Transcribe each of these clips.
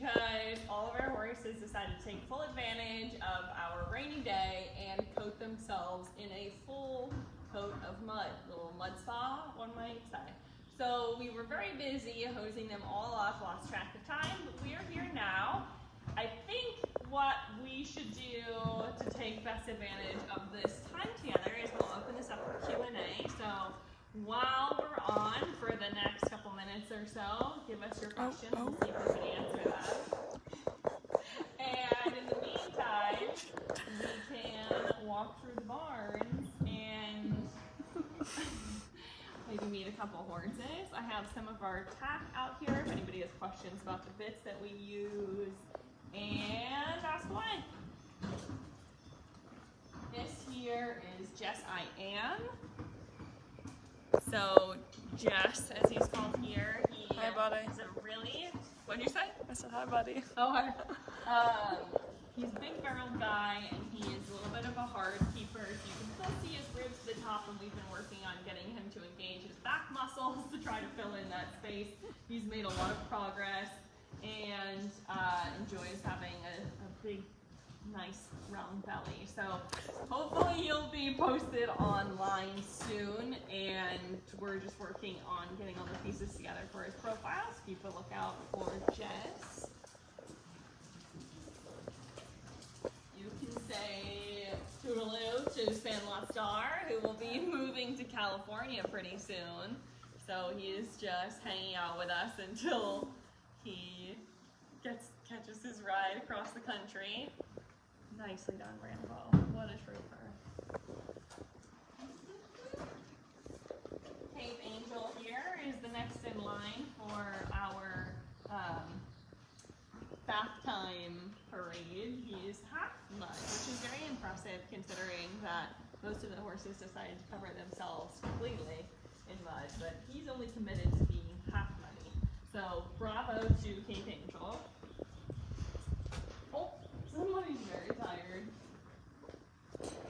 because all of our horses decided to take full advantage of our rainy day and coat themselves in a full coat of mud, a little mud spa, one might say. So we were very busy hosing them all off, lost track of time, but we are here now. I think what we should do to take best advantage of this time together is we'll open this up for Q&A. So while we're on for the next couple minutes or so, give us your questions and see if we can answer them. And in the meantime, we can walk through the barns and maybe meet a couple horses. I have some of our tack out here if anybody has questions about the bits that we use. And ask away. This here is Jess I Am. So Jess, as he's called here, Hi, buddy. Is a really, what did you say? I said hi, buddy. Oh, hi. He's a big barreled guy, and he is a little bit of a hard keeper. So you can still see his ribs at the top, and we've been working on getting him to engage his back muscles to try to fill in that space. He's made a lot of progress and enjoys having a big, nice round belly. So hopefully he'll be posted online soon, and we're just working on getting all the pieces together for his profile, so keep a lookout for Jess. You can say toodaloo to Sandlot Star, who will be moving to California pretty soon. So he is just hanging out with us until he catches his ride across the country. Nicely done, Rambo. What a trooper. Cape Angel here is the next in line for our bath time parade. He is half mud, which is very impressive considering that most of the horses decided to cover themselves completely in mud, but he's only committed to being half muddy. So bravo to Cape Angel. Oh, somebody's very tired.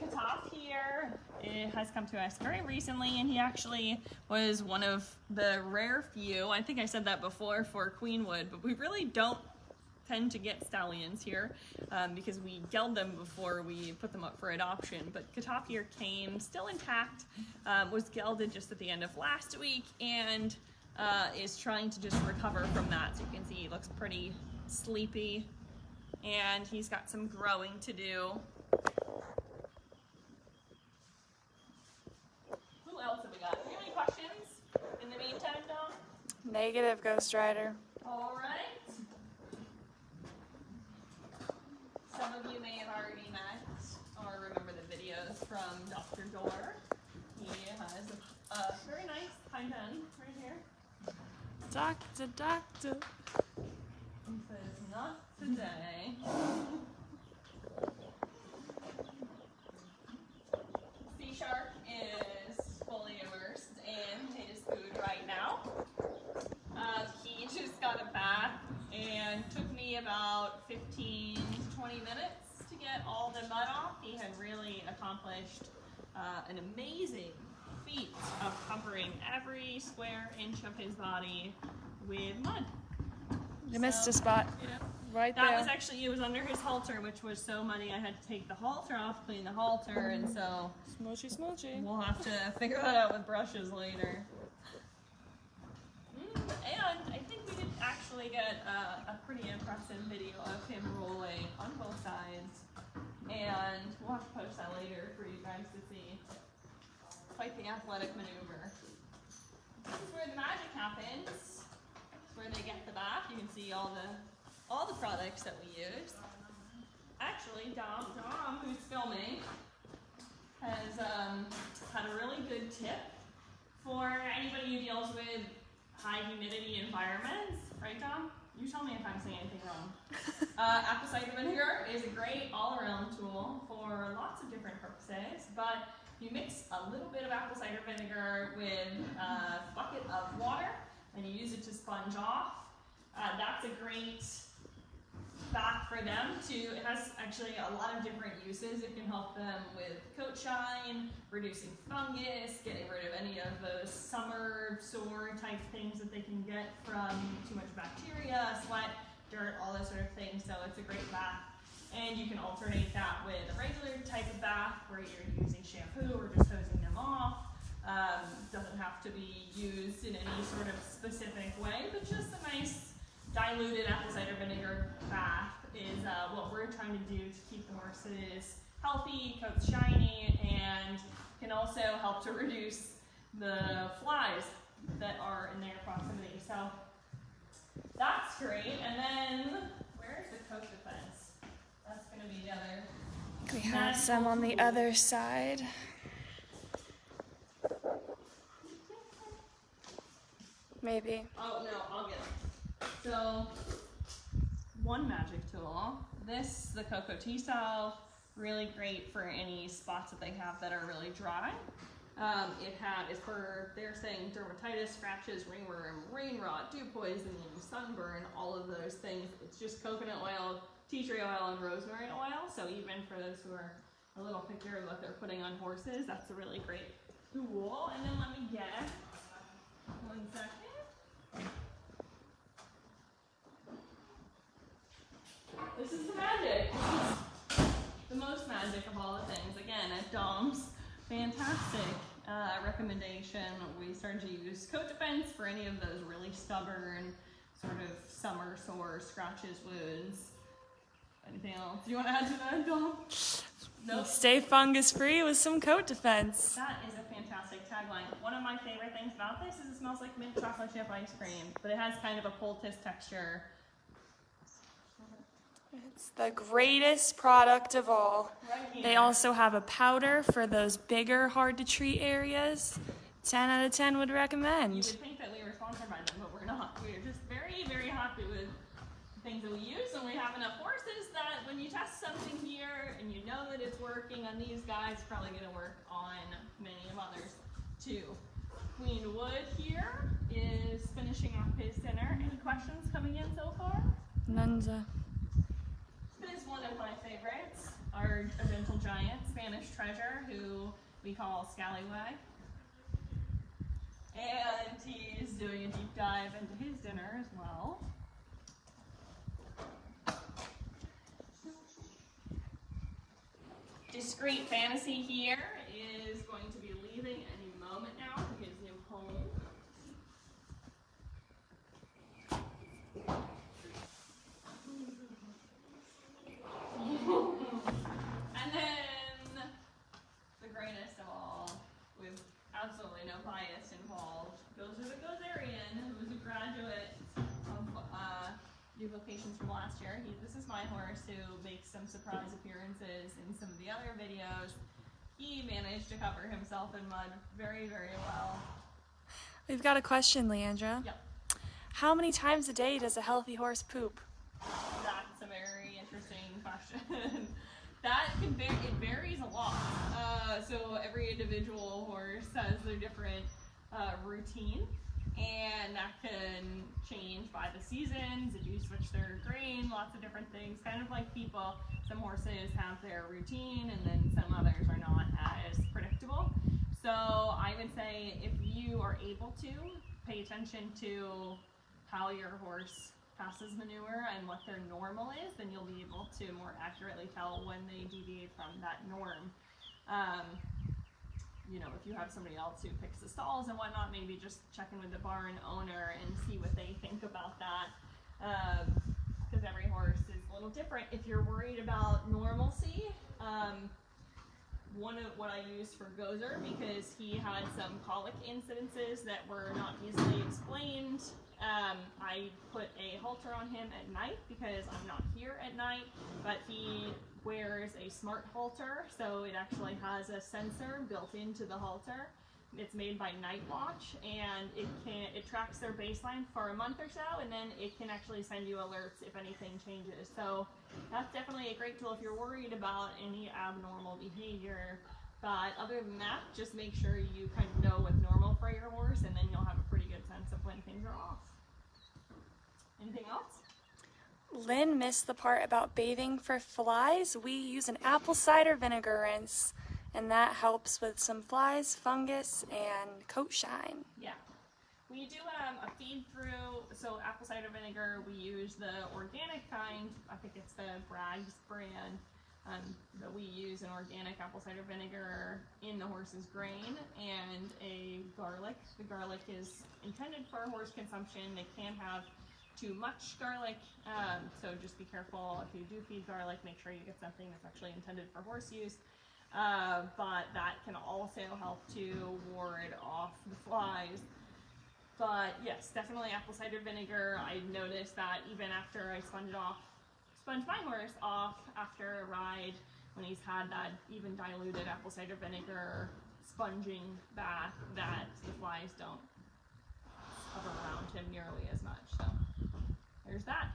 Kataf here, it has come to us very recently, and he actually was one of the rare few, I think I said that before for Queenwood, but we really don't tend to get stallions here because we geld them before we put them up for adoption. But Kataf here came still intact, was gelded just at the end of last week, and is trying to just recover from that. So you can see he looks pretty sleepy, and he's got some growing to do. Who else have we got? Do you have any questions in the meantime, Dom? Negative, Ghost Rider. All right. Some of you may have already met or remember the videos from Dr. Door. He has a very nice hind end right here. Doctor, doctor. He says, not today. Sea Shark is fully immersed in his food right now. He just got a bath and took me about 15 to 20 minutes to get all the mud off. He had really accomplished an amazing feat of covering every square inch of his body with mud. You missed a spot. Yeah. Right That there. was actually, it was under his halter, which was so muddy I had to take the halter off, clean the halter, and so Smoochy, smoochy. we'll have to figure that out with brushes later. And I think we did actually get a pretty impressive video of him rolling on both sides, and we'll have to post that later for you guys to see. Quite the athletic maneuver. This is where the magic happens. This is where they get the bath. You can see all the products that we use. Actually, Dom, who's filming, has had a really good tip for anybody who deals with high humidity environments. Right, Dom? You tell me if I'm saying anything wrong. Apple cider vinegar is a great all-around tool for lots of different purposes, but you mix a little bit of apple cider vinegar with a bucket of water, and you use it to sponge off. That's a great bath for them too. It has actually a lot of different uses. It can help them with coat shine, reducing fungus, getting rid of any of those summer sore type things that they can get from too much bacteria, sweat. dirt, all those sort of things. So it's a great bath. And you can alternate that with a regular type of bath where you're using shampoo or just hosing them off. Doesn't have to be used in any sort of specific way, but just a nice diluted apple cider vinegar bath is what we're trying to do to keep the horses healthy, coats shiny, and can also help to reduce the flies that are in their proximity. So that's great. And then where's the coat defense? That's going to be the other. We have some on the other side. Maybe. Oh no, I'll get it. So one magic tool. This, the Cocoa Tea Style, really great for any spots that they have that are really dry. It's for, they're saying dermatitis, scratches, ringworm, rain rot, dew poisoning, sunburn, all of those things. It's just coconut oil, tea tree oil, and rosemary oil. So even for those who are a little pickier of what they're putting on horses, that's a really great tool. And then let me get 1 second. This is the magic. This is the most magic of all the things. Again, at Dom's fantastic recommendation, we started to use Coat Defense for any of those really stubborn sort of summer sores, scratches, wounds. Anything else you want to add to that, Dom? Nope. Stay fungus free with some Coat Defense. That is a fantastic tagline. One of my favorite things about this is it smells like mint chocolate chip ice cream, but it has kind of a poultice texture. It's the greatest product of all. Right here. They also have a powder for those bigger, hard to treat areas. 10 out of 10 would recommend. You would think that we were sponsored by them, but we're not. We're just very, very happy with the things that we use, and we have enough horses that when you test something here and you know that it's working on these guys, it's probably going to work on many of others too. Queen Wood here is finishing off his dinner. Any questions coming in so far? Nunza. This is one of my favorites, our gentle giant, Spanish Treasure, who we call Scallywag. And he's doing a deep dive into his dinner as well. Discreet Fantasy here is going to be leaving any moment now for his new home. And then the greatest of all, with absolutely no bias involved, goes to the Gozerian, who is a graduate of new Vocations from last year. This is my horse who makes some surprise appearances in some of the other videos. He managed to cover himself in mud very, very well. We've got a question, Leandra. Yep. How many times a day does a healthy horse poop? That's a very interesting question. It varies a lot. So every individual horse has their different routine, and that can change by the seasons. If you switch their grain, lots of different things. Kind of like people, some horses have their routine, and then some others are not as predictable. So I would say if you are able to pay attention to how your horse passes manure and what their normal is, then you'll be able to more accurately tell when they deviate from that norm. You know, if you have somebody else who picks the stalls and whatnot, maybe just check in with the barn owner and see what they think about that. Because every horse is a little different. If you're worried about normalcy, one of what I used for Gozer, because he had some colic incidences that were not easily explained, I put a halter on him at night because I'm not here at night, but he wears a smart halter, so it actually has a sensor built into the halter. It's made by Night Watch, and it tracks their baseline for a month or so, and then it can actually send you alerts if anything changes. So that's definitely a great tool if you're worried about any abnormal behavior. But other than that, just make sure you kind of know what's normal for your horse, and then you'll have a pretty good sense of when things are off. Anything else? Lynn missed the part about bathing for flies. We use an apple cider vinegar rinse, and that helps with some flies, fungus, and coat shine. Yeah. We do a feed through, so apple cider vinegar, we use the organic kind. I think it's the Bragg's brand that we use an organic apple cider vinegar in the horse's grain, and a garlic. The garlic is intended for horse consumption. They can have too much garlic, so just be careful if you do feed garlic, make sure you get something that's actually intended for horse use. But that can also help to ward off the flies. But yes, definitely apple cider vinegar. I noticed that even after I sponge my horse off after a ride, when he's had that even diluted apple cider vinegar sponging bath, that the flies don't hover around him nearly as much. So there's that.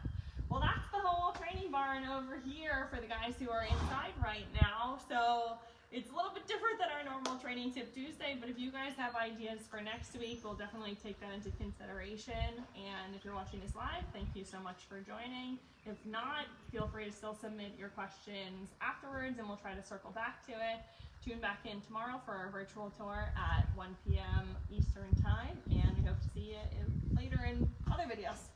Well, that's the whole training barn over here for the guys who are inside right now. So it's a little bit different than our normal Training Tip Tuesday, but if you guys have ideas for next week, we'll definitely take that into consideration. And if you're watching this live, thank you so much for joining. If not, feel free to still submit your questions afterwards, and we'll try to circle back to it. Tune back in tomorrow for our virtual tour at 1 p.m. Eastern Time, and we hope to see you later in other videos.